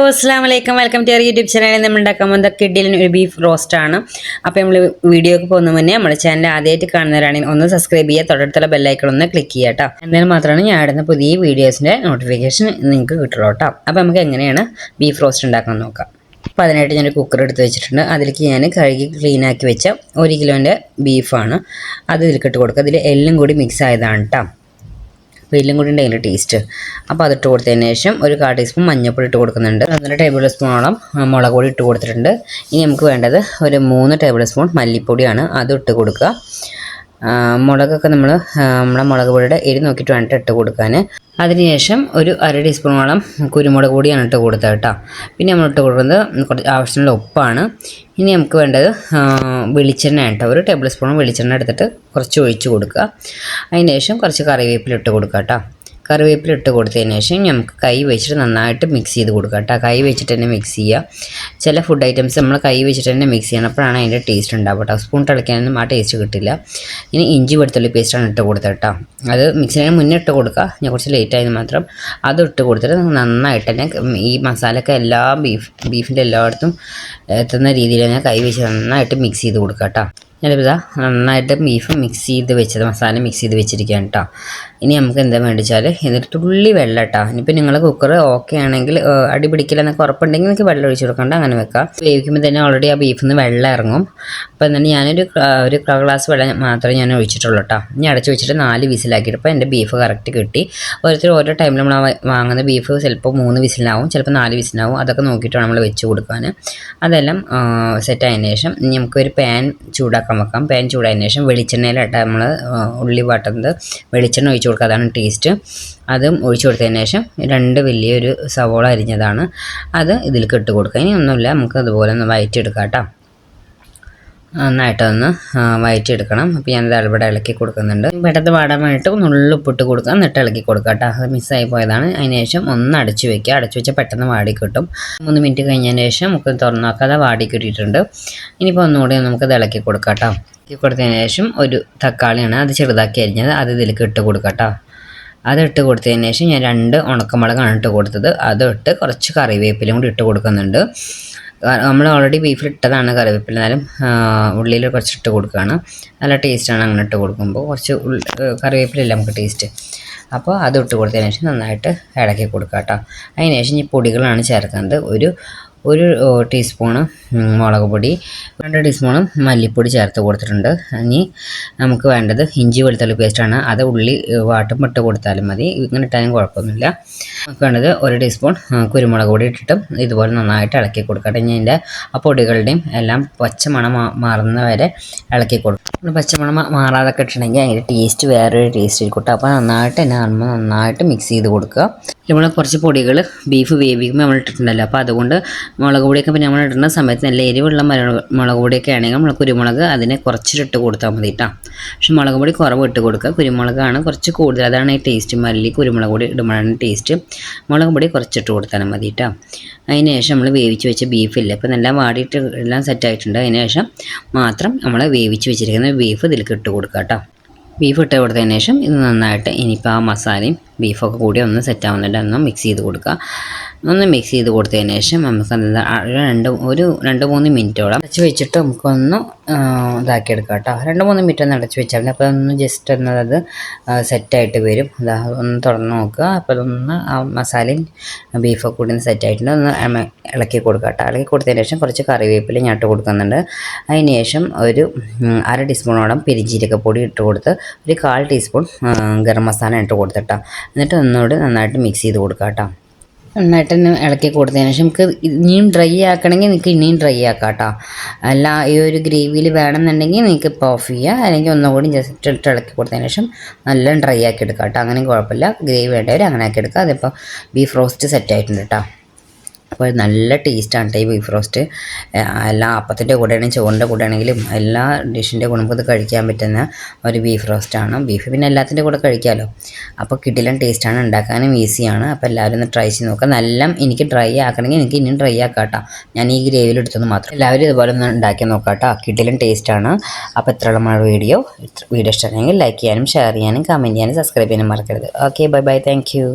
അസ്സലാമലൈക്കും welcome to YouTube channel. നമ്മൾ ഉണ്ടാക്കാൻ പോകുന്നത് കിഡിലിൻ ഒരു ബീഫ് റോസ്റ്റ് ആണ്. അപ്പോൾ നമ്മൾ വീഡിയോക്ക് പോകുന്ന മുന്നേ നമ്മുടെ ചാനൽ ആദ്യമായിട്ട് കാണുന്നവരാണെങ്കിൽ ഒന്ന് സബ്സ്ക്രൈബ് ചെയ്യുക, തൊട്ടടുത്തുള്ള ബെല്ലൈക്കൺ ഒന്ന് ക്ലിക്ക് ചെയ്യുക കേട്ടോ. എന്നാൽ മാത്രമാണ് ഞാൻ ഇടുന്ന പുതിയ വീഡിയോസിൻ്റെ നോട്ടിഫിക്കേഷൻ നിങ്ങൾക്ക് കിട്ടുള്ളൂ കേട്ടോ. അപ്പോൾ നമുക്ക് എങ്ങനെയാണ് ബീഫ് റോസ്റ്റ് ഉണ്ടാക്കാൻ നോക്കാം. അപ്പോൾ അതിനായിട്ട് ഞാനൊരു കുക്കർ എടുത്ത് വെച്ചിട്ടുണ്ട്. അതിലേക്ക് ഞാൻ കഴുകി ക്ലീനാക്കി വെച്ച 1 കിലോൻ്റെ ബീഫാണ്. അത് ഇതിൽക്കിട്ട് കൊടുക്കുക. അതിൽ എല്ലാം കൂടി മിക്സ് ആയതാണ് കേട്ടോ. എല്ലാം കൂടി ഉണ്ടെങ്കിൽ ടേസ്റ്റ്. അപ്പോൾ അതിട്ട് കൊടുത്തതിന് ശേഷം ഒരു 1/4 ടീസ്പൂൺ മഞ്ഞൾപ്പൊടി ഇട്ട് കൊടുക്കുന്നുണ്ട്. 1 ടേബിൾ സ്പൂണോളം മുളക് പൊടി ഇട്ട് കൊടുത്തിട്ടുണ്ട്. ഇനി നമുക്ക് വേണ്ടത് ഒരു 3 ടേബിൾ സ്പൂൺ മല്ലിപ്പൊടിയാണ്. അത് ഇട്ട് കൊടുക്കുക. മുളകൊക്കെ നമ്മുടെ മുളക് പൊടിയുടെ എരി നോക്കിയിട്ട് വേണ്ടിയിട്ട് ഇട്ട് കൊടുക്കാൻ. അതിനുശേഷം ഒരു 1/2 ടീസ്പൂണോളം കുരുമുളക് പൊടിയാണ് ഇട്ട് കൊടുത്തത് കേട്ടോ. പിന്നെ നമ്മൾ ഇട്ട് കൊടുക്കുന്നത് കുറച്ച് ആവശ്യമുള്ള ഉപ്പാണ്. ഇനി നമുക്ക് വേണ്ടത് വെളിച്ചെണ്ണ കേട്ടോ. 1 ടേബിൾ സ്പൂൺ വെളിച്ചെണ്ണ എടുത്തിട്ട് കുറച്ച് ഒഴിച്ച് കൊടുക്കുക. അതിന് ശേഷം കുറച്ച് കറിവേപ്പില ഇട്ട് കൊടുക്കുക കേട്ടോ. കറിവേപ്പില ഇട്ട് കൊടുത്തതിന് ശേഷം നമുക്ക് കൈ വെച്ചിട്ട് നന്നായിട്ട് മിക്സ് ചെയ്ത് കൊടുക്കുക കേട്ടോ. കൈ വെച്ചിട്ട് തന്നെ മിക്സ് ചെയ്യുക. ചില ഫുഡ് ഐറ്റംസ് നമ്മൾ കൈ വെച്ചിട്ട് തന്നെ മിക്സ് ചെയ്യണം, അപ്പോഴാണ് അതിൻ്റെ ടേസ്റ്റ് ഉണ്ടാവുക കേട്ടോ. സ്പൂൺ തിളയ്ക്കാനൊന്നും ആ ടേസ്റ്റ് കിട്ടില്ല. ഇനി ഇഞ്ചി വെളുത്തുള്ളി പേസ്റ്റാണ് ഇട്ട് കൊടുത്തത് കേട്ടോ. അത് മിക്സ് ചെയ്യാൻ മുന്നേ ഇട്ട് കൊടുക്കുക. ഞാൻ കുറച്ച് ലേറ്റായെന്ന് മാത്രം. അത് ഇട്ട് കൊടുത്തിട്ട് നന്നായിട്ട് തന്നെ ഈ മസാലയൊക്കെ ബീഫിൻ്റെ എല്ലായിടത്തും എത്തുന്ന രീതിയിൽ ഞാൻ കൈ വെച്ച് നന്നായിട്ട് മിക്സ് ചെയ്ത് കൊടുക്കുക കേട്ടോ. ഞാനിപ്പോൾ നന്നായിട്ട് ബീഫ് മിക്സ് ചെയ്ത് വെച്ചത് മസാല മിക്സ് ചെയ്ത് വെച്ചിരിക്കുകയാണ് കേട്ടോ. ഇനി നമുക്ക് എന്താ വേണ്ടിച്ചാൽ ഇതിൽ തുള്ളി വെള്ളം കേട്ടോ. ഇനിയിപ്പോൾ നിങ്ങൾ കുക്കർ ഓക്കെ ആണെങ്കിൽ അടി പിടിക്കില്ലെന്നൊക്കെ ഉറപ്പുണ്ടെങ്കിൽ നിങ്ങൾക്ക് വെള്ളം ഒഴിച്ച് കൊടുക്കണ്ട, അങ്ങനെ വെക്കാം. വേവിക്കുമ്പോൾ തന്നെ ഓൾറെഡി ആ ബീഫിൽ നിന്ന് വെള്ളം ഇറങ്ങും. അപ്പോൾ എന്നിട്ട് ഞാനൊരു ഗ്ലാസ് വെള്ളം മാത്രമേ ഞാൻ ഒഴിച്ചിട്ടുള്ളൂ കേട്ടോ. ഇനി അടച്ച് വെച്ചിട്ട് 4 വിസിലാക്കിയിട്ട് ഇപ്പോൾ എൻ്റെ ബീഫ് കറക്റ്റ് കിട്ടി. ഓരോ ടൈമിൽ നമ്മൾ വാങ്ങുന്ന ബീഫ് ചിലപ്പോൾ 3 വിസിലാവും, ചിലപ്പോൾ 4 വിസിലാവും. അതൊക്കെ നോക്കിയിട്ട് നമ്മൾ വെച്ച് കൊടുക്കാൻ. അതെല്ലാം സെറ്റ് ആയതിനു ശേഷം ഇനി നമുക്കൊരു പാൻ ചൂടാക്കാൻ വെക്കാം. പാൻ ചൂടായതിനു ശേഷം വെളിച്ചെണ്ണയിലായിട്ട് നമ്മൾ ഉള്ളി വാട്ടുന്നത് വെളിച്ചെണ്ണ ഒഴിച്ച് കൊടുക്കുക. അതാണ് ടേസ്റ്റ്. അതും ഒഴിച്ച് കൊടുത്തതിന് ശേഷം 2 വലിയൊരു സവോള അരിഞ്ഞതാണ് അത് ഇതിലേക്ക് ഇട്ട് കൊടുക്കുക. ഇനി ഒന്നുമില്ല, നമുക്ക് അതുപോലെ ഒന്ന് വഴറ്റിയെടുക്കാം കേട്ടോ. നന്നായിട്ടൊന്ന് വഴറ്റിയെടുക്കണം. അപ്പോൾ ഞാനത് ഇവിടെ ഇളക്കി കൊടുക്കുന്നുണ്ട്. പെട്ടെന്ന് വാടാൻ വേണ്ടിയിട്ട് നുള്ളിപ്പിട്ട് കൊടുക്കുക, എന്നിട്ട് ഇളക്കി കൊടുക്കുക കേട്ടോ. അത് മിസ്സായി പോയതാണ്. അതിന് ശേഷം ഒന്ന് അടച്ചു വയ്ക്കുക. അടച്ചു വെച്ചാൽ പെട്ടെന്ന് വാടി കിട്ടും. 3 മിനിറ്റ് കഴിഞ്ഞതിന് ശേഷം നമുക്ക് തുറന്നു നോക്കാം. അത് വാടി കിട്ടിയിട്ടുണ്ട്. ഇനിയിപ്പോൾ ഒന്നുകൂടി നമുക്കത് ഇളക്കി കൊടുക്കാം കേട്ടോ. ഇളക്കി കൊടുത്തതിന് ശേഷം ഒരു തക്കാളിയാണ്, അത് ചെറുതാക്കി അരിഞ്ഞത്, അത് ഇതിലേക്ക് ഇട്ട് കൊടുക്കാം കേട്ടോ. അതിട്ട് കൊടുത്തതിന് ശേഷം ഞാൻ 2 ഉണക്കമുളകാണ് ഇട്ട് കൊടുത്തത്. അതിട്ട് കുറച്ച് കറിവേപ്പിലും കൂടി ഇട്ട് കൊടുക്കുന്നുണ്ട്. നമ്മൾ ഓൾറെഡി ബീഫിൽ ഇട്ടതാണ് കറിവേപ്പില, എന്നാലും ഉള്ളിൽ കുറച്ചിട്ട് കൊടുക്കുകയാണ്. നല്ല ടേസ്റ്റാണ് അങ്ങനെ ഇട്ട് കൊടുക്കുമ്പോൾ. കുറച്ച് കറിവേപ്പിലല്ല നമുക്ക് ടേസ്റ്റ്. അപ്പോൾ അത് ഇട്ട് കൊടുത്തതിന് ശേഷം നന്നായിട്ട് ഇളക്കി കൊടുക്കുക കേട്ടോ. അതിന് ശേഷം ഈ പൊടികളാണ് ചേർക്കുന്നത്. ഒരു ടീസ്പൂണ് മുളക് പൊടി, 2 ടീസ്പൂണ് മല്ലിപ്പൊടി ചേർത്ത് കൊടുത്തിട്ടുണ്ട്. ഇനി നമുക്ക് വേണ്ടത് ഇഞ്ചി വെളുത്തുള്ളി പേസ്റ്റാണ്. അത് ഉള്ളി വാട്ടും ഇട്ട് കൊടുത്താലും മതി, ഇങ്ങനെ ഇട്ടാലും കുഴപ്പമൊന്നുമില്ല. നമുക്ക് വേണ്ടത് 1 ടീസ്പൂൺ കുരുമുളക് പൊടി ഇട്ടിട്ടും ഇതുപോലെ നന്നായിട്ട് ഇളക്കി കൊടുക്കട്ടെ. ഇനി അതിൻ്റെ ആ പൊടികളുടെയും എല്ലാം പച്ചമണം മാറുന്ന വരെ ഇളക്കി കൊടുക്കും. പച്ചമണം മാറാതൊക്കെ ഇട്ടിട്ടുണ്ടെങ്കിൽ അതിൻ്റെ ടേസ്റ്റ് വേറൊരു ടേസ്റ്റ് ആയിരിക്കും. അപ്പോൾ നന്നായിട്ട് തന്നെ നന്നായിട്ട് മിക്സ് ചെയ്ത് കൊടുക്കുക. നമ്മൾ കുറച്ച് പൊടികൾ ബീഫ് വേവിക്കുമ്പോൾ നമ്മൾ ഇട്ടിട്ടുണ്ടല്ലോ, അപ്പോൾ അതുകൊണ്ട് മുളക് പൊടിയൊക്കെ പിന്നെ നമ്മൾ ഇടുന്ന സമയത്ത് നല്ല എരിവുള്ള മുളക് പൊടിയൊക്കെ ആണെങ്കിൽ നമ്മൾ കുരുമുളക് അതിനെ കുറച്ചിട്ട് കൊടുത്താൽ മതി കേട്ടോ. പക്ഷെ മുളക് പൊടി കുറവ് ഇട്ട് കൊടുക്കുക. കുരുമുളകാണ് കുറച്ച് കൂടുതൽ, അതാണ് ഈ ടേസ്റ്റ്. മല്ലി കുരുമുളക് പൊടി ഇടുമ്പോഴാണ് ടേസ്റ്റ്. മുളക് പൊടി കുറച്ചിട്ട് കൊടുത്താലും മതി കേട്ടോ. അതിന് ശേഷം നമ്മൾ വേവിച്ച് വെച്ച ബീഫില്ല, അപ്പോൾ നല്ല വാടിയിട്ട് എല്ലാം സെറ്റായിട്ടുണ്ട്. അതിന് ശേഷം മാത്രം നമ്മൾ വേവിച്ച് വെച്ചിരിക്കുന്ന ബീഫ് ഇതിലേക്ക് ഇട്ട് കൊടുക്കുക കേട്ടോ. ബീഫ് ഇട്ട് കൊടുത്തതിന് ശേഷം ഇത് നന്നായിട്ട് ഇനിയിപ്പോൾ ആ മസാലയും ബീഫൊക്കെ കൂടി ഒന്ന് സെറ്റ് ആവുന്നുണ്ട്, ഒന്ന് മിക്സ് ചെയ്ത് കൊടുക്കുക. ഒന്ന് മിക്സ് ചെയ്ത് കൊടുത്തതിന് ശേഷം നമുക്ക് ഒരു 2-3 മിനിറ്റോളം അടച്ച് വെച്ചിട്ട് നമുക്കൊന്ന് ഇതാക്കിയെടുക്കാം കേട്ടോ. 2-3 മിനിറ്റ് ഒന്ന് അടച്ച് വെച്ചാൽ മതി. അപ്പോൾ ഒന്ന് ജസ്റ്റ് ഒന്നത് സെറ്റായിട്ട് വരും. ഒന്ന് തുറന്ന് നോക്കുക. അപ്പോൾ അതൊന്ന് ആ മസാലയും ബീഫൊക്കെ കൂടി ഒന്ന് സെറ്റായിട്ടുണ്ട്. ഒന്ന് ഇളക്കി കൊടുക്കുക കേട്ടോ. ഇളക്കി കൊടുത്തതിന് ശേഷം കുറച്ച് കറിവേപ്പില ഞാൻ ഇട്ട് കൊടുക്കുന്നുണ്ട്. അതിന് ശേഷം ഒരു 1/2 ടീസ്പൂണോളം പെരിഞ്ജീരകപ്പൊടി ഇട്ട് കൊടുത്ത് ഒരു 1/4 ടീസ്പൂൺ ഗരം മസാല ഇട്ട് കൊടുത്തിട്ടാ. എന്നിട്ട് ഒന്നുകൂടി നന്നായിട്ട് മിക്സ് ചെയ്ത് കൊടുക്കുക കേട്ടോ. നന്നായിട്ട് തന്നെ ഇളക്കി കൊടുത്തതിന് ശേഷം നമുക്ക് ഇനിയും ഡ്രൈ ആക്കണമെങ്കിൽ നിങ്ങൾക്ക് ഇനിയും ഡ്രൈ ആക്കാം കേട്ടോ. അല്ല ഈ ഒരു ഗ്രേവിയിൽ വേണമെന്നുണ്ടെങ്കിൽ നിങ്ങൾക്ക് ഇപ്പോൾ ഓഫ് ചെയ്യുക, അല്ലെങ്കിൽ ഒന്നുകൂടി ജസ്റ്റ് ഇട്ട് ഇളക്കി കൊടുത്തതിന് ശേഷം നല്ല ഡ്രൈ ആക്കി എടുക്കാം കേട്ടോ. അങ്ങനെ കുഴപ്പമില്ല, ഗ്രേവി വേണ്ടവർ അങ്ങനെ ആക്കി എടുക്കുക. അതിപ്പോൾ ബീഫ് റോസ്റ്റ് സെറ്റ് ആയിട്ടുണ്ട് കേട്ടോ. അപ്പോൾ നല്ല ടേസ്റ്റാണ് കേട്ടോ ഈ ബീഫ് റോസ്റ്റ്. എല്ലാ അപ്പത്തിൻ്റെ കൂടെയാണെങ്കിലും ചോറിൻ്റെ കൂടെ ആണെങ്കിലും എല്ലാ ഡിഷിൻ്റെ കൂടെ നമുക്കത് കഴിക്കാൻ പറ്റുന്ന ഒരു ബീഫ് റോസ്റ്റാണ്. ബീഫ് പിന്നെ എല്ലാത്തിൻ്റെ കൂടെ കഴിക്കാമല്ലോ. അപ്പോൾ കിടിലൻ ടേസ്റ്റാണ്, ഉണ്ടാക്കാനും ഈസിയാണ്. അപ്പോൾ എല്ലാവരും ഒന്ന് ട്രൈ ചെയ്ത് നോക്കാം. നല്ല എനിക്ക് ഡ്രൈ ആക്കണമെങ്കിൽ എനിക്ക് ഇനിയും ഡ്രൈ ആക്കാം കേട്ടോ. ഞാൻ ഈ ഗ്രേവിയിൽ എടുത്തത് മാത്രം. എല്ലാവരും ഇതുപോലെ ഒന്ന് ഉണ്ടാക്കി നോക്കാം കേട്ടോ. കിടിലൻ ടേസ്റ്റാണ്. അപ്പോൾ ഇത്രയുള്ള വീഡിയോ ഇഷ്ടമാണെങ്കിൽ ലൈക്ക് ചെയ്യാനും ഷെയർ ചെയ്യാനും കമൻറ്റ് ചെയ്യാനും സബ്സ്ക്രൈബ് ചെയ്യാനും മറക്കരുത്. Okay, bye bye, thank you.